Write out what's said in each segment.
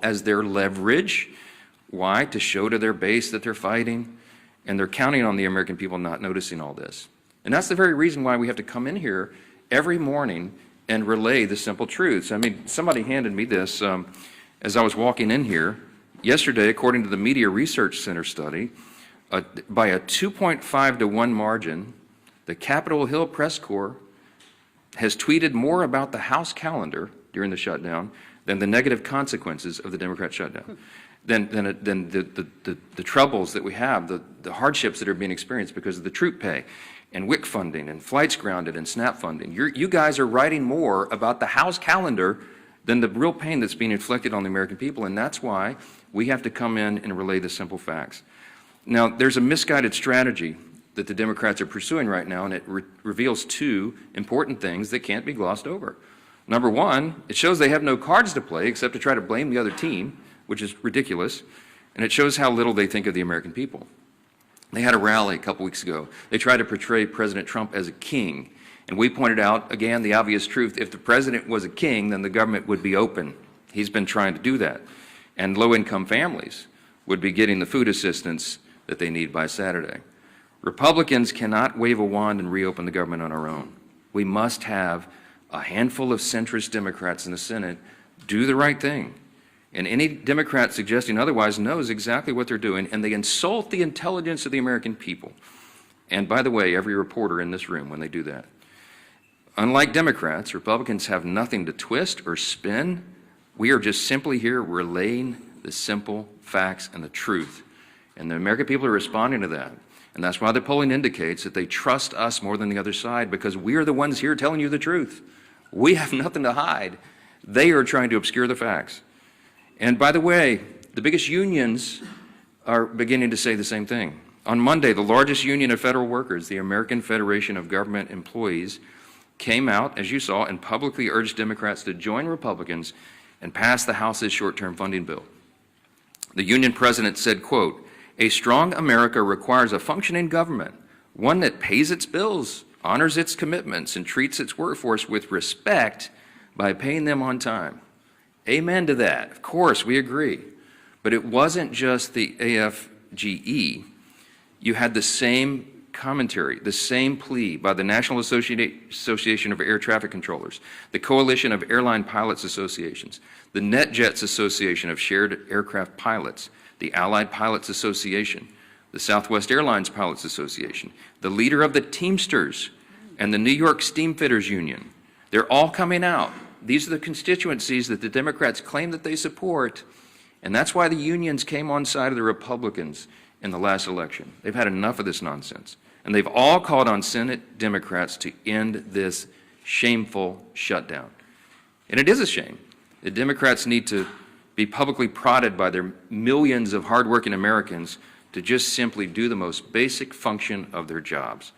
as their leverage. Why? To show to their base that they're fighting, and they're counting on the American people not noticing all this. And that's the very reason why we have to come in here every morning and relay the simple truths. I mean, somebody handed me this as I was walking in here. Yesterday, according to the Media Research Center study, by a 2.5 to 1 margin, the Capitol Hill Press Corps has tweeted more about the House calendar during the shutdown than the negative consequences of the Democrat shutdown, than the troubles that we have, the hardships that are being experienced because of the troop pay and WIC funding and flights grounded and SNAP funding. You guys are writing more about the House calendar than the real pain that's being inflicted on the American people, and that's why we have to come in and relay the simple facts. Now, there's a misguided strategy that the Democrats are pursuing right now, and it reveals two important things that can't be glossed over. Number one, it shows they have no cards to play except to try to blame the other team, which is ridiculous, and it shows how little they think of the American people. They had a rally a couple weeks ago. They tried to portray President Trump as a king, and we pointed out, again, the obvious truth. If the president was a king, then the government would be open. He's been trying to do that, and low-income families would be getting the food assistance that they need by Saturday. Republicans cannot wave a wand and reopen the government on our own. We must have a handful of centrist Democrats in the Senate do the right thing. And any Democrat suggesting otherwise knows exactly what they're doing, and they insult the intelligence of the American people. And by the way, every reporter in this room when they do that. Unlike Democrats, Republicans have nothing to twist or spin. We are just simply here relaying the simple facts and the truth. And the American people are responding to that. And that's why the polling indicates that they trust us more than the other side, because we are the ones here telling you the truth. We have nothing to hide. They are trying to obscure the facts. And by the way, the biggest unions are beginning to say the same thing. On Monday, the largest union of federal workers, the American Federation of Government Employees, came out, as you saw, and publicly urged Democrats to join Republicans and pass the House's short-term funding bill. The union president said, quote, "A strong America requires a functioning government, one that pays its bills, honors its commitments, and treats its workforce with respect by paying them on time." Amen to that. Of course, we agree. But it wasn't just the AFGE. You had the same commentary, the same plea by the National Association of Air Traffic Controllers, the Coalition of Airline Pilots Associations, the NetJets Association of Shared Aircraft Pilots, the Allied Pilots Association, the Southwest Airlines Pilots Association, the leader of the Teamsters, and the New York Steamfitters Union. They're all coming out. These are the constituencies that the Democrats claim that they support, and that's why the unions came on side of the Republicans in the last election. They've had enough of this nonsense, and they've all called on Senate Democrats to end this shameful shutdown. And it is a shame. The Democrats need to be publicly prodded by their millions of hardworking Americans to just simply do the most basic function of their jobs.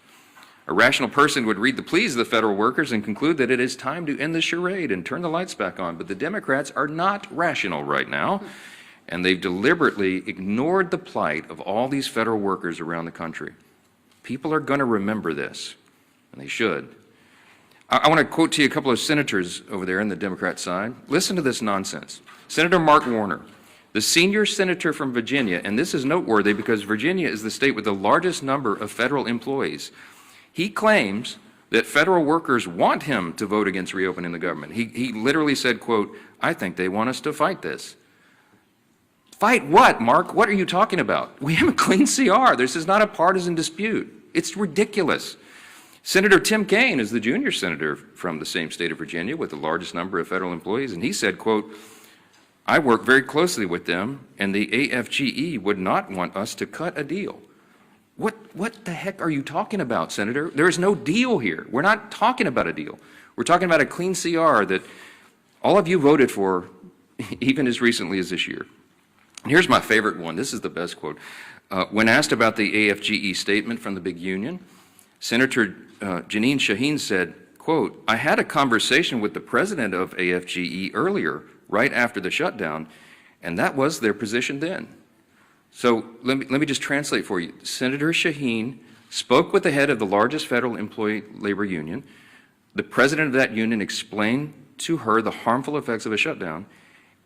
A rational person would read the pleas of the federal workers and conclude that it is time to end the charade and turn the lights back on. But the Democrats are not rational right now, and they've deliberately ignored the plight of all these federal workers around the country. People are going to remember this, and they should. I want to quote to you a couple of senators over there on the Democrat side. Listen to this nonsense. Senator Mark Warner, the senior senator from Virginia, and this is noteworthy because Virginia is the state with the largest number of federal employees. He claims that federal workers want him to vote against reopening the government. He literally said, quote, "I think they want us to fight this." Fight what, Mark? What are you talking about? We have a clean CR. This is not a partisan dispute. It's ridiculous. Senator Tim Kaine is the junior senator from the same state of Virginia with the largest number of federal employees, and he said, quote, "I work very closely with them, and the AFGE would not want us to cut a deal." What the heck are you talking about, Senator? There is no deal here. We're not talking about a deal. We're talking about a clean CR that all of you voted for even as recently as this year. And here's my favorite one. This is the best quote. When asked about the AFGE statement from the big union, Senator Jeanine Shaheen said, quote, "I had a conversation with the president of AFGE earlier, right after the shutdown, and that was their position then." So let me just translate for you. Senator Shaheen spoke with the head of the largest federal employee labor union. The president of that union explained to her the harmful effects of a shutdown,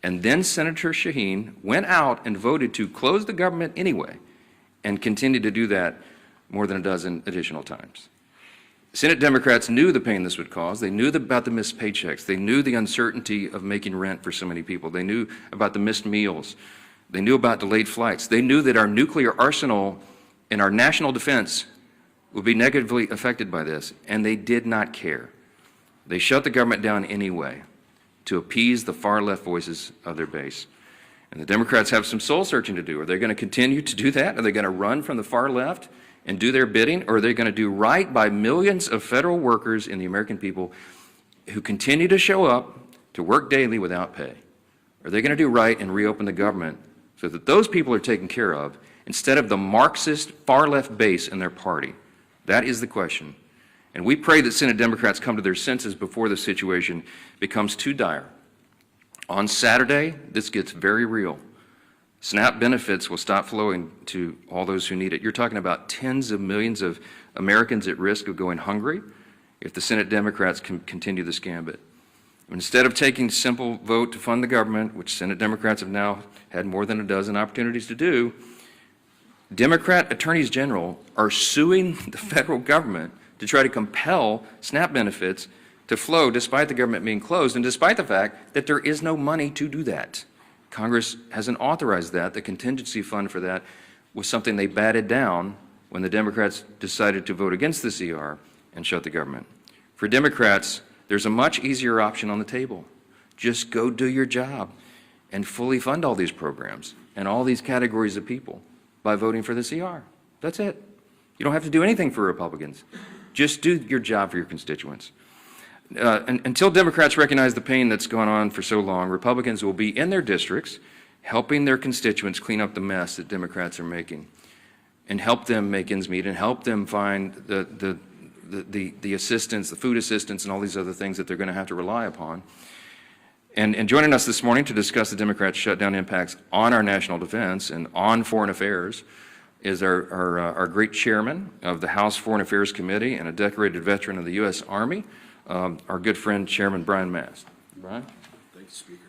And then Senator Shaheen went out and voted to close the government anyway, and continued to do that more than a dozen additional times. Senate Democrats knew the pain this would cause. They knew about the missed paychecks. They knew the uncertainty of making rent for so many people. They knew about the missed meals. They knew about delayed flights. They knew that our nuclear arsenal and our national defense would be negatively affected by this, and they did not care. They shut the government down anyway to appease the far-left voices of their base. And the Democrats have some soul-searching to do. Are they going to continue to do that? Are they going to run from the far left and do their bidding? Or are they going to do right by millions of federal workers and the American people who continue to show up to work daily without pay? Are they going to do right and reopen the government so that those people are taken care of instead of the Marxist far-left base in their party? That is the question. And we pray that Senate Democrats come to their senses before the situation becomes too dire. On Saturday, this gets very real. SNAP benefits will stop flowing to all those who need it. You're talking about tens of millions of Americans at risk of going hungry if the Senate Democrats can continue this gambit. Instead of taking a simple vote to fund the government, which Senate Democrats have now had more than a dozen opportunities to do, Democrat attorneys general are suing the federal government to try to compel SNAP benefits to flow despite the government being closed and despite the fact that there is no money to do that. Congress hasn't authorized that. The contingency fund for that was something they batted down when the Democrats decided to vote against the CR and shut the government. For Democrats, there's a much easier option on the table. Just go do your job and fully fund all these programs and all these categories of people by voting for the CR. That's it. You don't have to do anything for Republicans. Just do your job for your constituents. Until Democrats recognize the pain that's gone on for so long, Republicans will be in their districts helping their constituents clean up the mess that Democrats are making and help them make ends meet and help them find the assistance, the food assistance and all these other things that they're going to have to rely upon. And joining us this morning to discuss the Democrats' shutdown impacts on our national defense and on foreign affairs is our great chairman of the House Foreign Affairs Committee and a decorated veteran of the U.S. Army, our good friend, Chairman Brian Mast. Brian? Thank you, Speaker.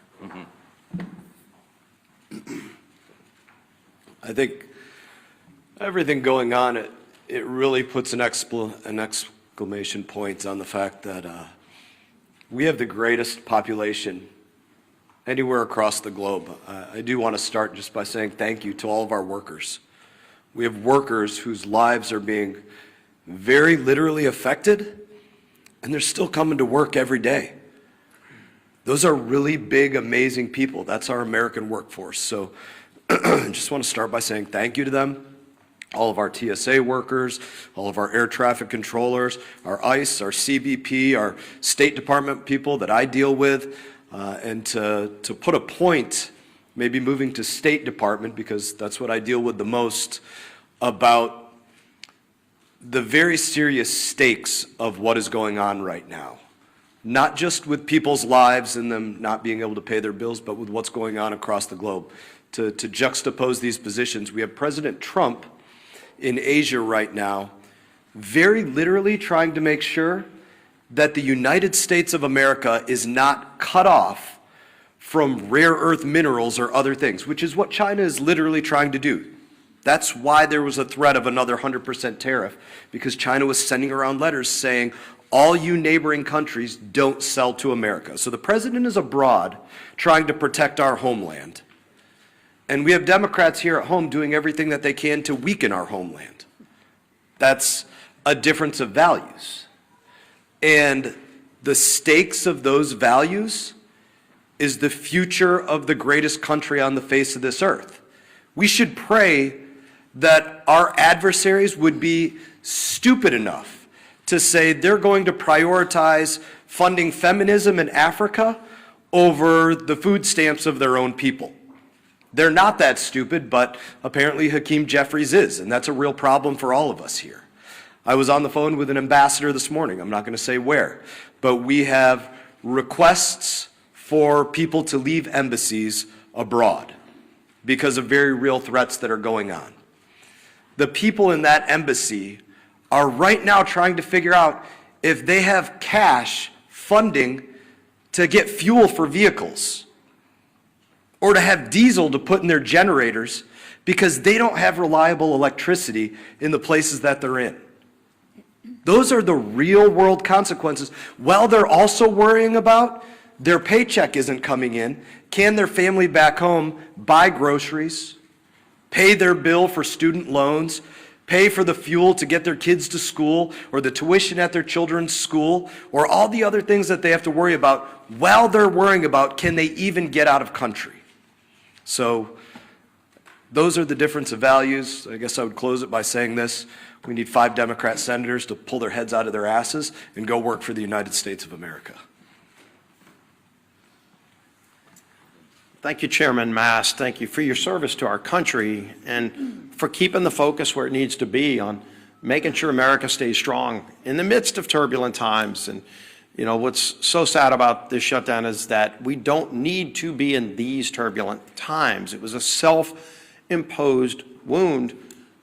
I think everything going on, it really puts an exclamation point on the fact that we have the greatest population anywhere across the globe. I do want to start just by saying thank you to all of our workers. We have workers whose lives are being very literally affected, and they're still coming to work every day. Those are really big, amazing people. That's our American workforce. So I just want to start by saying thank you to them, all of our TSA workers, all of our air traffic controllers, our ICE, our CBP, our State Department people that I deal with, and to put a point, maybe moving to State Department, because that's what I deal with the most, about the very serious stakes of what is going on right now. Not just with people's lives and them not being able to pay their bills, but with what's going on across the globe. To juxtapose these positions, we have President Trump in Asia right now, very literally trying to make sure that the United States of America is not cut off from rare earth minerals or other things, which is what China is literally trying to do. That's why there was a threat of another 100% tariff, because China was sending around letters saying, all you neighboring countries don't sell to America. So the president is abroad trying to protect our homeland. And we have Democrats here at home doing everything that they can to weaken our homeland. That's a difference of values. And the stakes of those values is the future of the greatest country on the face of this earth. We should pray that our adversaries would be stupid enough to say they're going to prioritize funding feminism in Africa over the food stamps of their own people. They're not that stupid, but apparently Hakeem Jeffries is, and that's a real problem for all of us here. I was on the phone with an ambassador this morning. I'm not going to say where, but we have requests for people to leave embassies abroad because of very real threats that are going on. The people in that embassy are right now trying to figure out if they have cash funding to get fuel for vehicles. or to have diesel to put in their generators because they don't have reliable electricity in the places that they're in. Those are the real world consequences. While they're also worrying about their paycheck isn't coming in, can their family back home buy groceries, pay their bill for student loans, pay for the fuel to get their kids to school, or the tuition at their children's school, or all the other things that they have to worry about while they're worrying about can they even get out of country. So those are the difference of values. I guess I would close it by saying this. We need 5 Democrat senators to pull their heads out of their asses and go work for the United States of America. Thank you, Chairman Mast. Thank you for your service to our country and for keeping the focus where it needs to be on making sure America stays strong in the midst of turbulent times. And, you know, what's so sad about this shutdown is that we don't need to be in these turbulent times. It was a self-imposed wound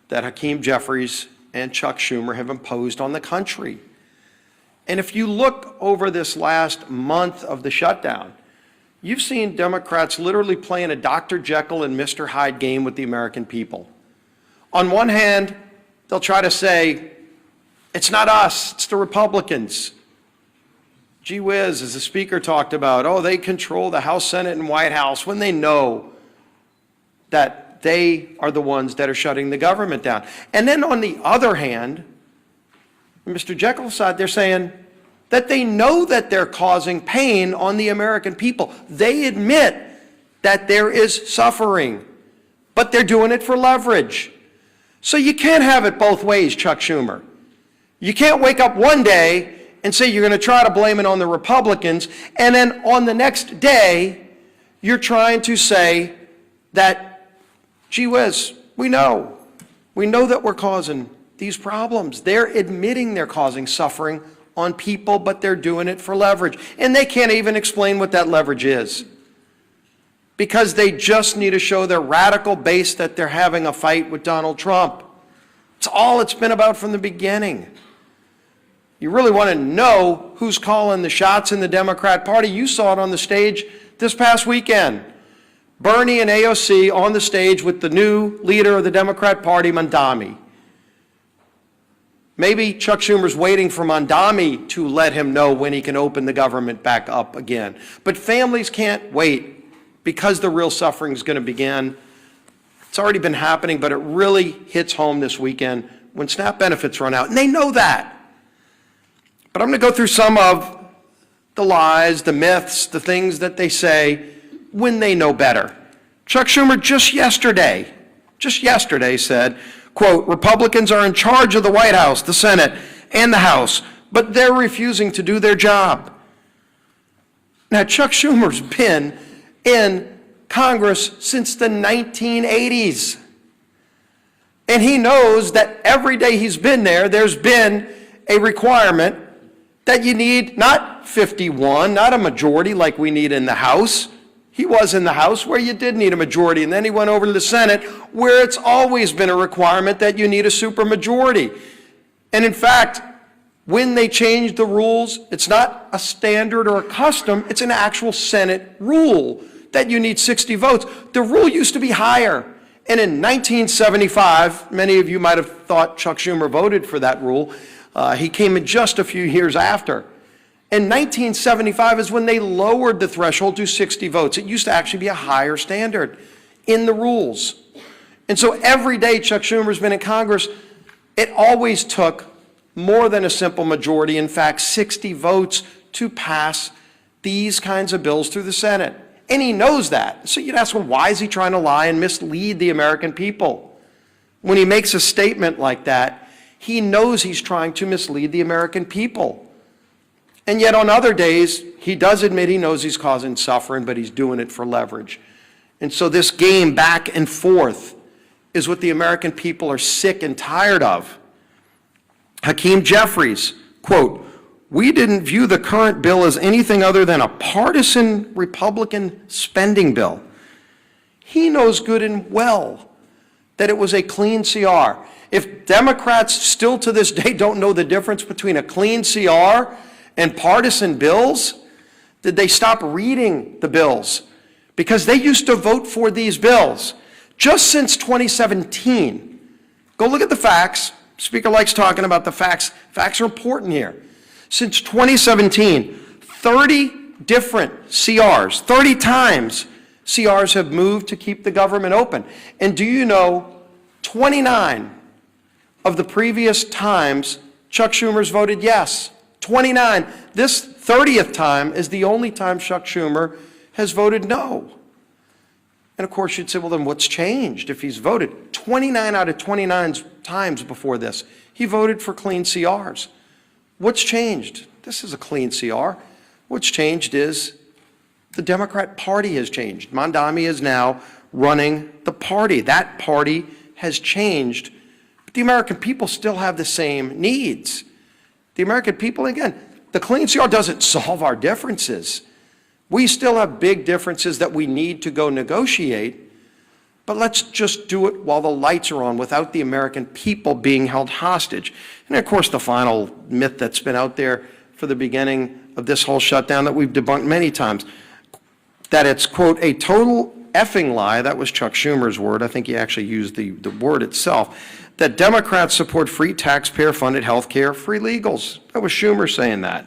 that Hakeem Jeffries and Chuck Schumer have imposed on the country. And if you look over this last month of the shutdown, you've seen Democrats literally playing a Dr. Jekyll and Mr. Hyde game with the American people. On one hand, they'll try to say, it's not us, it's the Republicans. Gee whiz, as the speaker talked about, oh, they control the House, Senate, and White House, when they know that they are the ones that are shutting the government down. And then on the other hand, Mr. Jekyll's side, they're saying that they know that they're causing pain on the American people. They admit that there is suffering, but they're doing it for leverage. So you can't have it both ways, Chuck Schumer. You can't wake up one day and say you're going to try to blame it on the Republicans, and then on the next day, you're trying to say that, gee whiz, we know that we're causing these problems. They're admitting they're causing suffering on people, but they're doing it for leverage. And they can't even explain what that leverage is, because they just need to show their radical base that they're having a fight with Donald Trump. It's all it's been about from the beginning. You really want to know who's calling the shots in the Democrat Party? You saw it on the stage this past weekend. Bernie and AOC on the stage with the new leader of the Democrat Party, Mondami. Maybe Chuck Schumer's waiting for Mondami to let him know when he can open the government back up again. But families can't wait, because the real suffering is going to begin. It's already been happening, but it really hits home this weekend when SNAP benefits run out, and they know that. But I'm going to go through some of the lies, the myths, the things that they say when they know better. Chuck Schumer just yesterday said, quote, Republicans are in charge of the White House, the Senate, and the House, but they're refusing to do their job. Now, Chuck Schumer's been in Congress since the 1980s. And he knows that every day he's been there, there's been a requirement that you need not 51, not a majority like we need in the House. He was in the House where you did need a majority, and then he went over to the Senate where it's always been a requirement that you need a supermajority. And in fact, when they changed the rules, it's not a standard or a custom, it's an actual Senate rule that you need 60 votes. The rule used to be higher. And in 1975, many of you might have thought Chuck Schumer voted for that rule. He came in just a few years after. In 1975 is when they lowered the threshold to 60 votes. It used to actually be a higher standard in the rules. And so every day Chuck Schumer's been in Congress, it always took more than a simple majority, in fact, 60 votes to pass these kinds of bills through the Senate. And he knows that. So you'd ask, well, why is he trying to lie and mislead the American people? When he makes a statement like that, he knows he's trying to mislead the American people. And yet on other days, he does admit he knows he's causing suffering, but he's doing it for leverage. And so this game back and forth is what the American people are sick and tired of. Hakeem Jeffries, quote, we didn't view the current bill as anything other than a partisan Republican spending bill. He knows good and well that it was a clean CR. If Democrats still to this day don't know the difference between a clean CR and partisan bills, did they stop reading the bills? because they used to vote for these bills just since 2017. Go look at the facts. Speaker likes talking about the facts. Facts are important here. Since 2017, 30 different CRs, 30 times CRs have moved to keep the government open. And do you know, 29 of the previous times Chuck Schumer's voted yes. 29. This 30th time is the only time Chuck Schumer has voted no. And of course you'd say, well, then what's changed if he's voted? 29 out of 29 times before this, he voted for clean CRs. What's changed? This is a clean CR. What's changed is the Democrat Party has changed. Mondami is now running the party. That party has changed. But the American people still have the same needs. The American people, again, the clean CR doesn't solve our differences. We still have big differences that we need to go negotiate, but let's just do it while the lights are on without the American people being held hostage. And of course, the final myth that's been out there for the beginning of this whole shutdown that we've debunked many times, that it's, quote, a total effing lie. That was Chuck Schumer's word. I think he actually used the word itself. That Democrats support free taxpayer-funded health care, free legals. That was Schumer saying that.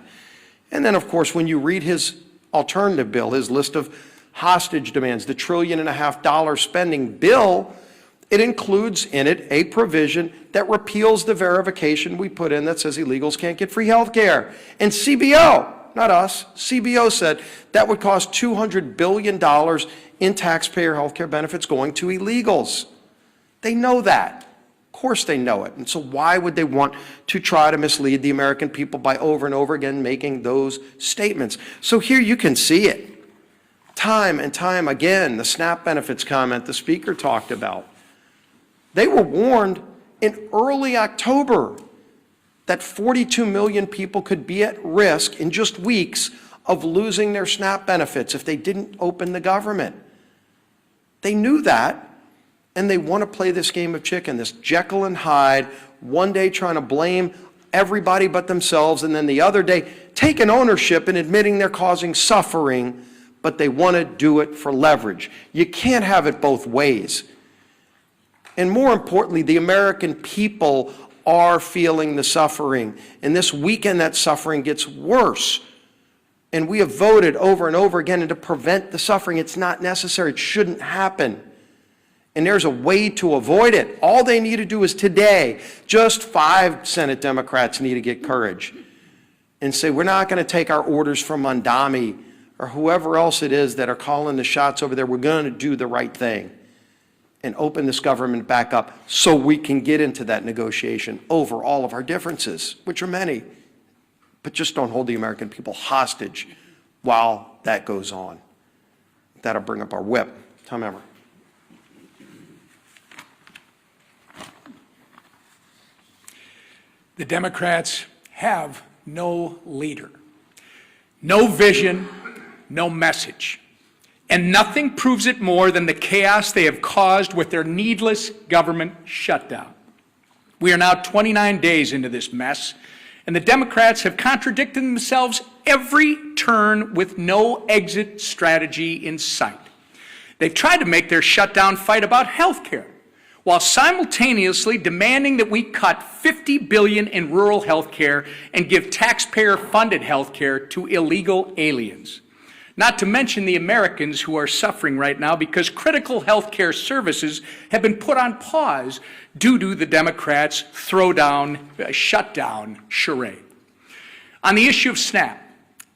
And then, of course, when you read his alternative bill, his list of hostage demands, the $1.5 trillion spending bill, it includes in it a provision that repeals the verification we put in that says illegals can't get free health care. And CBO, not us, CBO said that would cost $200 billion in taxpayer health care benefits going to illegals. They know that. Of course they know it. And so why would they want to try to mislead the American people by over and over again making those statements? So here you can see it. Time and time again, the SNAP benefits comment the speaker talked about. They were warned in early October that 42 million people could be at risk in just weeks of losing their SNAP benefits if they didn't open the government. They knew that. And they want to play this game of chicken, this Jekyll and Hyde, one day trying to blame everybody but themselves, and then the other day taking ownership and admitting they're causing suffering, but they want to do it for leverage. You can't have it both ways. And more importantly, the American people are feeling the suffering. And this weekend, that suffering gets worse. And we have voted over and over again to prevent the suffering. It's not necessary. It shouldn't happen. And there's a way to avoid it. All they need to do is today, just 5 Senate Democrats need to get courage and say, we're not going to take our orders from Mondami or whoever else it is that are calling the shots over there. We're going to do the right thing and open this government back up so we can get into that negotiation over all of our differences, which are many. But just don't hold the American people hostage while that goes on. That'll bring up our whip. Tom Emmer. The Democrats have no leader, no vision, no message. And nothing proves it more than the chaos they have caused with their needless government shutdown. We are now 29 days into this mess, and the Democrats have contradicted themselves every turn with no exit strategy in sight. They've tried to make their shutdown fight about health care, while simultaneously demanding that we cut $50 billion in rural health care and give taxpayer-funded health care to illegal aliens. Not to mention the Americans who are suffering right now because critical health care services have been put on pause due to the Democrats' shutdown charade. On the issue of SNAP,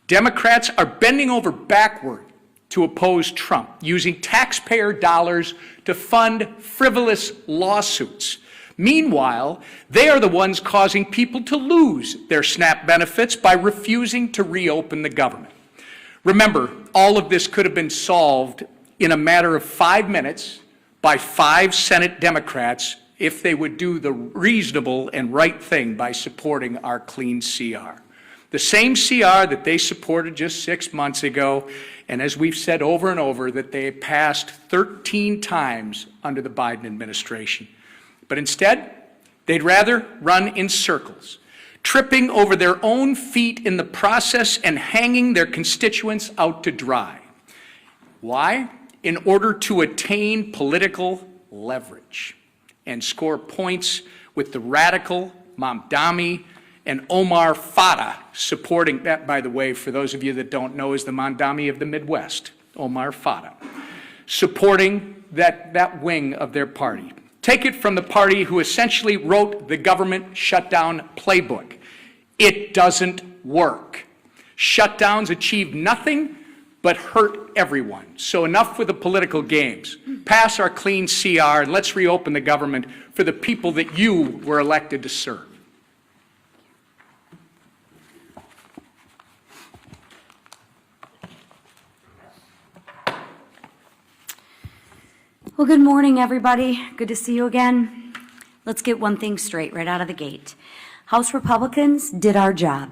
Democrats are bending over backward to oppose Trump, using taxpayer dollars to fund frivolous lawsuits. Meanwhile, they are the ones causing people to lose their SNAP benefits by refusing to reopen the government. Remember, all of this could have been solved in a matter of 5 minutes by 5 Senate Democrats if they would do the reasonable and right thing by supporting our clean CR. The same CR that they supported just 6 months ago, and as we've said over and over, that they passed 13 times under the Biden administration. But instead, they'd rather run in circles, tripping over their own feet in the process and hanging their constituents out to dry. Why? in order to attain political leverage and score points with the radical Mamdani and Omar Fata supporting that, by the way, for those of you that don't know, is the Mamdani of the Midwest, Omar Fata, supporting that wing of their party. Take it from the party who essentially wrote the government shutdown playbook. It doesn't work. Shutdowns achieve nothing but hurt everyone. So enough with the political games. Pass our clean CR and let's reopen the government for the people that you were elected to serve. Well, good morning, everybody. Good to see you again. Let's get one thing straight right out of the gate. House Republicans did our job.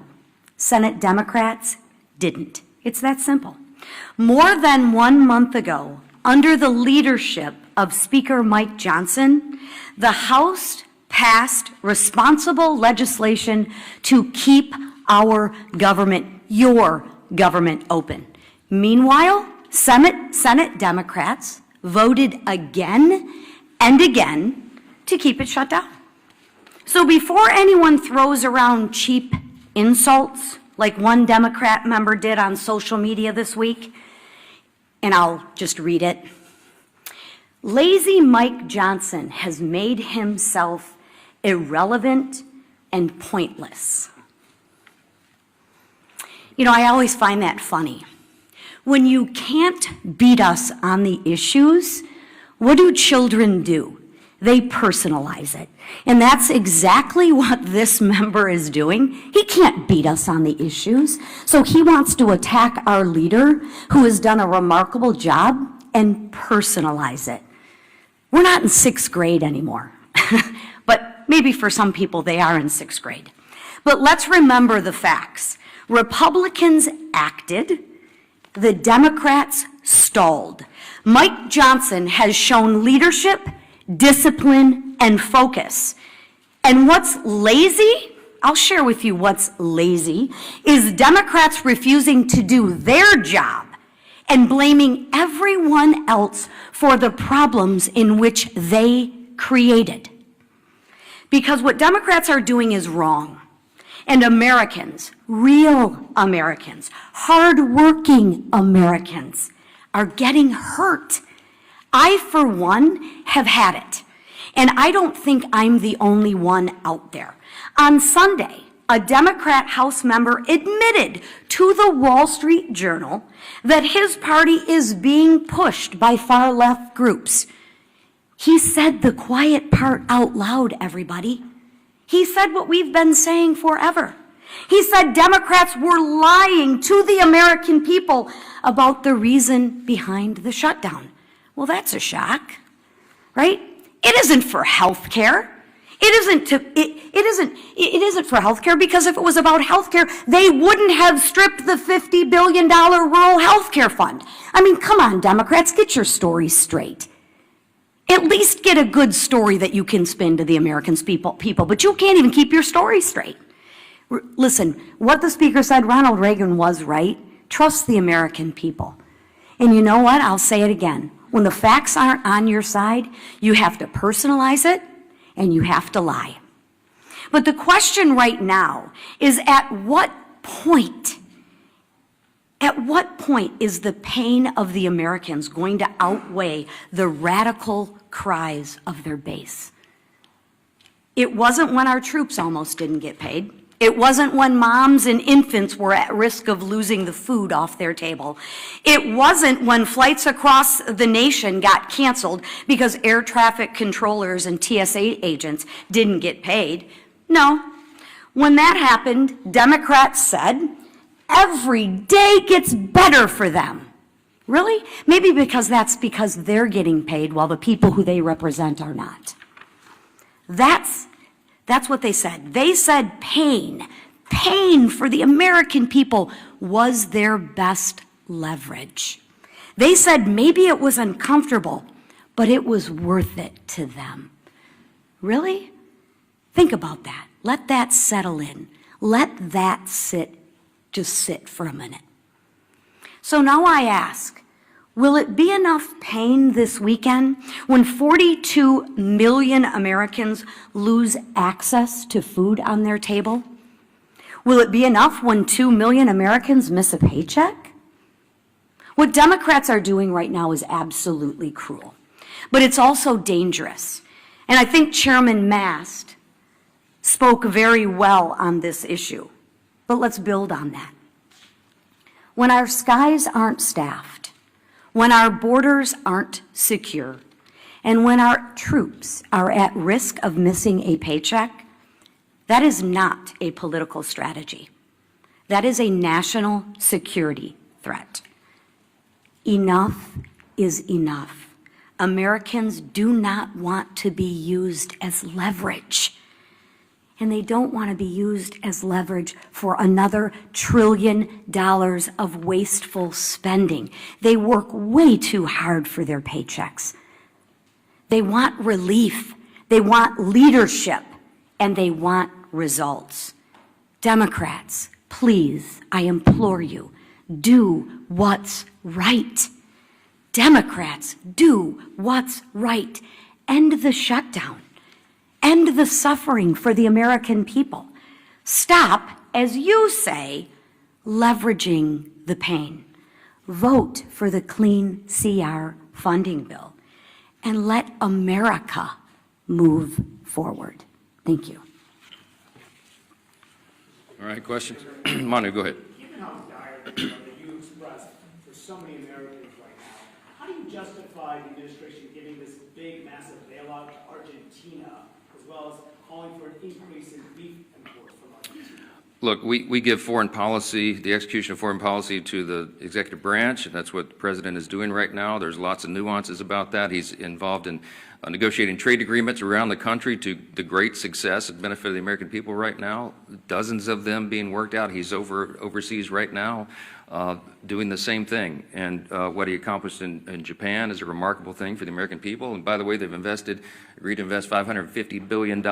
Senate Democrats didn't. It's that simple. More than 1 month ago, under the leadership of Speaker Mike Johnson, the House passed responsible legislation to keep our government, your government, open. Meanwhile, Senate Democrats voted again and again to keep it shut down. So before anyone throws around cheap insults like one Democrat member did on social media this week, and I'll just read it. Lazy Mike Johnson has made himself irrelevant and pointless. You know, I always find that funny. When you can't beat us on the issues, what do children do? They personalize it. And that's exactly what this member is doing. He can't beat us on the issues. So he wants to attack our leader, who has done a remarkable job, and personalize it. We're not in 6th grade anymore. But maybe for some people they are in 6th grade. But let's remember the facts. Republicans acted. The Democrats stalled. Mike Johnson has shown leadership, discipline, and focus. And what's lazy? I'll share with you what's lazy, is Democrats refusing to do their job and blaming everyone else for the problems in which they created. Because what Democrats are doing is wrong. And Americans, real Americans, hardworking Americans, are getting hurt. I, for one, have had it. And I don't think I'm the only one out there. On Sunday, a Democrat House member admitted to the Wall Street Journal that his party is being pushed by far-left groups. He said the quiet part out loud, everybody. He said what we've been saying forever. He said Democrats were lying to the American people about the reason behind the shutdown. Well, that's a shock, right? It isn't for health care. It isn't for health care, because if it was about health care, they wouldn't have stripped the $50 billion rural health care fund. I mean, come on, Democrats, get your stories straight. At least get a good story that you can spin to the American people, but you can't even keep your story straight. Listen, what the speaker said, Ronald Reagan was right. Trust the American people. And you know what? I'll say it again. When the facts aren't on your side, you have to personalize it and you have to lie. But the question right now is, at what point is the pain of the Americans going to outweigh the radical cries of their base? It wasn't when our troops almost didn't get paid. It wasn't when moms and infants were at risk of losing the food off their table. It wasn't when flights across the nation got canceled because air traffic controllers and TSA agents didn't get paid. No. When that happened, Democrats said, every day gets better for them. Really? Maybe because they're getting paid while the people who they represent are not. That's what they said. They said pain for the American people was their best leverage. They said maybe it was uncomfortable, but it was worth it to them. Really? Think about that. Let that settle in. Let that just sit for a minute. So now I ask, Will it be enough pain this weekend when 42 million Americans lose access to food on their table? Will it be enough when 2 million Americans miss a paycheck? What Democrats are doing right now is absolutely cruel, but it's also dangerous. And I think Chairman Mast spoke very well on this issue, but let's build on that. When our skies aren't staffed, when our borders aren't secure, and when our troops are at risk of missing a paycheck, that is not a political strategy. That is a national security threat. Enough is enough. Americans do not want to be used as leverage. And they don't want to be used as leverage for another $1 trillion of wasteful spending. They work way too hard for their paychecks. They want relief, they want leadership, and they want results. Democrats, please, I implore you, do what's right. Democrats, do what's right. End the shutdown. End the suffering for the American people. Stop, as you say, leveraging the pain. Vote for the Clean CR funding bill and let America move forward. Thank you. All right, questions? Manu, go ahead. Given how dire the feeling that you expressed for so many Americans right now, how do you justify the administration giving this big, massive bailout to Argentina, as well as calling for an increase in beef imports from Argentina? Look, we give foreign policy, the execution of foreign policy to the executive branch, and that's what the president is doing right now. There's lots of nuances about that. He's involved in negotiating trade agreements around the country to the great success and benefit of the American people right now. Dozens of them being worked out. He's overseas right now doing the same thing. And what he accomplished in Japan is a remarkable thing for the American people. And by the way, they've agreed to invest $550 billion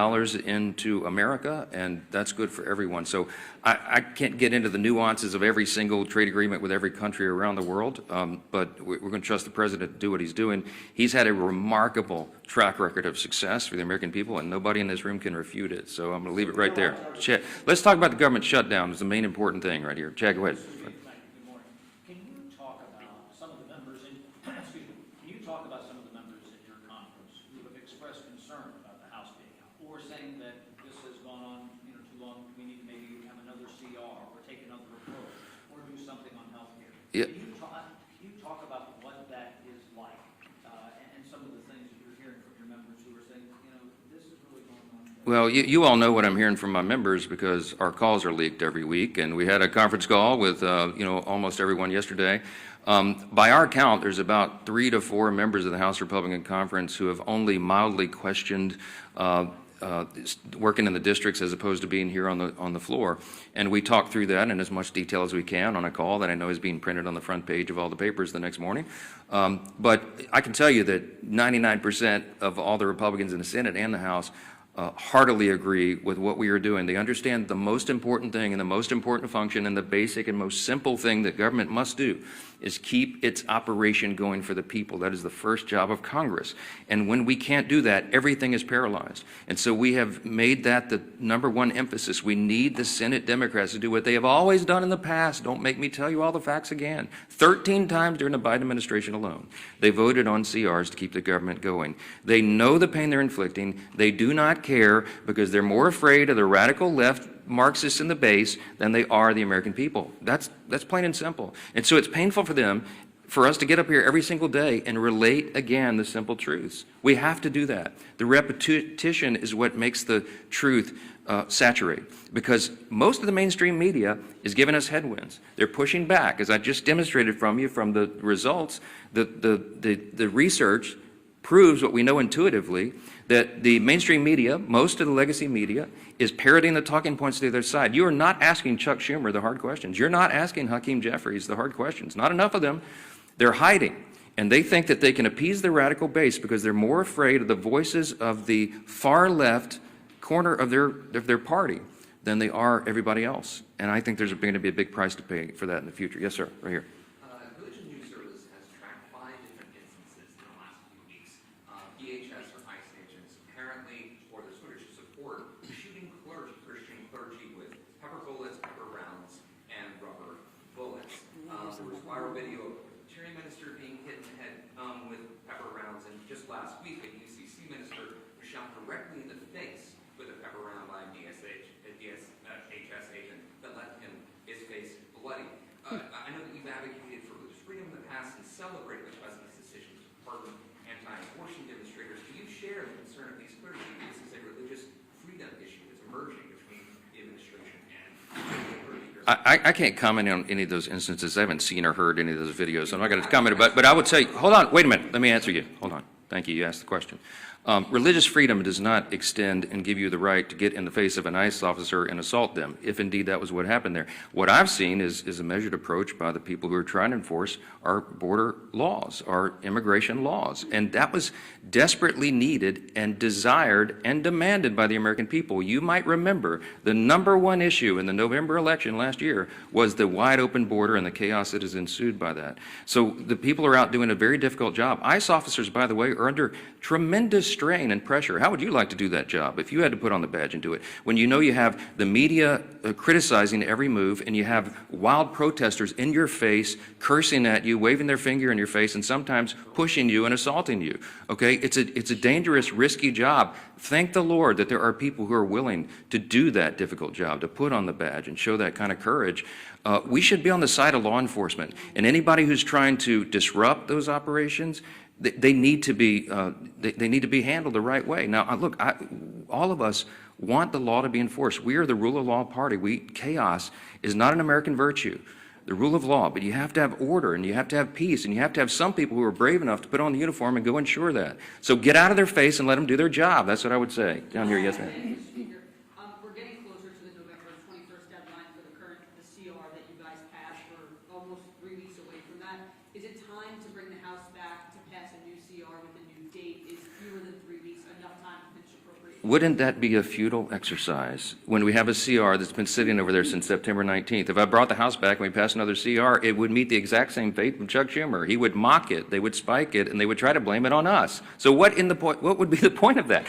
into America, and that's good for everyone. So I can't get into the nuances of every single trade agreement with every country around the world, but we're going to trust the president to do what he's doing. He's had a remarkable track record of success for the American people, and nobody in this room can refute it. So I'm going to leave it right there. Chad, let's talk about the government shutdown. It's the main important thing right here. Chad, go ahead. Can you talk about some of the members in, excuse me, can you talk about some of the members in your conference who have expressed concern about the House being out, or saying that this has gone on, too long, we need to maybe have another CR, or take another approach, or do something on healthcare? Yeah. Can you talk about what that is like, and some of the things that you're hearing from your members who are saying, this is really going on? Well, you all know what I'm hearing from my members because our calls are leaked every week, and we had a conference call with almost everyone yesterday. By our count, there's about 3 to 4 members of the House Republican Conference who have only mildly questioned working in the districts as opposed to being here on the floor. And we talked through that in as much detail as we can on a call that I know is being printed on the front page of all the papers the next morning. But I can tell you that 99% of all the Republicans in the Senate and the House heartily agree with what we are doing. They understand the most important thing and the most important function and the basic and most simple thing that government must do is keep its operation going for the people. That is the first job of Congress. And when we can't do that, everything is paralyzed. And so we have made that the number one emphasis. We need the Senate Democrats to do what they have always done in the past. Don't make me tell you all the facts again. 13 times during the Biden administration alone, they voted on CRs to keep the government going. They know the pain they're inflicting. They do not care because they're more afraid of the radical left Marxists in the base than they are the American people. That's plain and simple. And so it's painful for them, for us to get up here every single day and relate again the simple truths. We have to do that. The repetition is what makes the truth saturate, because most of the mainstream media is giving us headwinds. They're pushing back, as I just demonstrated from you from the results. The research proves what we know intuitively, that the mainstream media, most of the legacy media, is parroting the talking points to the other side. You are not asking Chuck Schumer the hard questions. You're not asking Hakeem Jeffries the hard questions. Not enough of them. They're hiding. And they think that they can appease the radical base because they're more afraid of the voices of the far left corner of their party than they are everybody else. And I think there's going to be a big price to pay for that in the future. Yes, sir, right here. Religion News Service has tracked 5 and just last week, a UCC minister was shot directly in the face with a pepper round by a DHS agent that left his face bloody. I know that you've advocated for religious freedom in the past and celebrated the president's decision to pardon anti-abortion demonstrators. Do you share the concern of these clergy? This is a religious freedom issue that's emerging between the administration and the clergy. I can't comment on any of those instances. I haven't seen or heard any of those videos, so I'm not going to comment about it. But I would say, hold on, wait a minute. Let me answer you. Hold on. Thank you. You asked the question. Religious freedom does not extend and give you the right to get in the face of an ICE officer and assault them, if indeed that was what happened there. What I've seen is a measured approach by the people who are trying to enforce our border laws, our immigration laws. And that was desperately needed and desired and demanded by the American people. You might remember the #1 issue in the November election last year was the wide open border and the chaos that has ensued by that. So the people are out doing a very difficult job. ICE officers, by the way, are under tremendous strain and pressure. How would you like to do that job if you had to put on the badge and do it? When you know you have the media criticizing every move and you have wild protesters in your face, cursing at you, waving their finger in your face, and sometimes pushing you and assaulting you. Okay, it's a dangerous, risky job. Thank the Lord that there are people who are willing to do that difficult job, to put on the badge and show that kind of courage. We should be on the side of law enforcement, and anybody who's trying to disrupt those operations, they need to be handled the right way. Now, look, all of us want the law to be enforced. We are the rule of law party. Chaos is not an American virtue, the rule of law, but you have to have order and you have to have peace and you have to have some people who are brave enough to put on the uniform and go ensure that. So get out of their face and let them do their job. That's what I would say. Down here, yes, ma'am. We're getting closer to the November 21st deadline for the CR that you guys passed. We're almost 3 weeks away from that. Is it time to bring the House back to pass a new CR with a new date? Is fewer than 3 weeks enough time to finish appropriations? Wouldn't that be a futile exercise when we have a CR that's been sitting over there since September 19th? If I brought the House back and we passed another CR, it would meet the exact same fate from Chuck Schumer. He would mock it, they would spike it, and they would try to blame it on us. So what would be the point of that?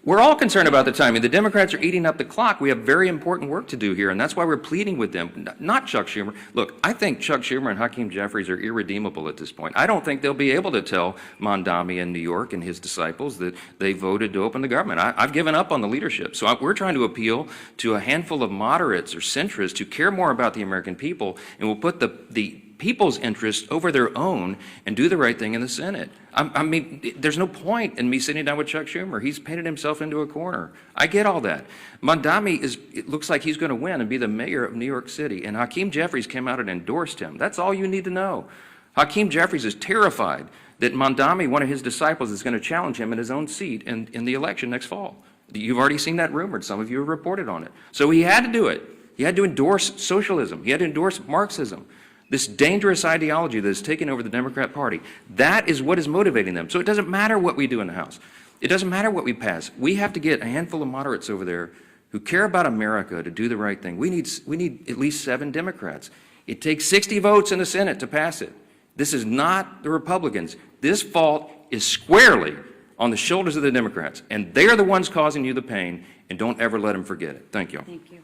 We're all concerned about the timing. The Democrats are eating up the clock. We have very important work to do here, and that's why we're pleading with them, not Chuck Schumer. Look, I think Chuck Schumer and Hakeem Jeffries are irredeemable at this point. I don't think they'll be able to tell Mondami in New York and his disciples that they voted to open the government. I've given up on the leadership. So we're trying to appeal to a handful of moderates or centrists who care more about the American people and will put the people's interest over their own and do the right thing in the Senate. I mean, there's no point in me sitting down with Chuck Schumer. He's painted himself into a corner. I get all that. Mondami it looks like he's going to win and be the mayor of New York City, and Hakeem Jeffries came out and endorsed him. That's all you need to know. Hakeem Jeffries is terrified that Mondami, one of his disciples, is going to challenge him in his own seat in the election next fall. You've already seen that rumored. Some of you have reported on it. So he had to do it. He had to endorse socialism. He had to endorse Marxism. This dangerous ideology that has taken over the Democrat Party, that is what is motivating them. So it doesn't matter what we do in the House. It doesn't matter what we pass. We have to get a handful of moderates over there who care about America to do the right thing. We need at least 7 Democrats. It takes 60 votes in the Senate to pass it. This is not the Republicans. This fault is squarely on the shoulders of the Democrats, and they are the ones causing you the pain, and don't ever let them forget it. Thank you. Thank you.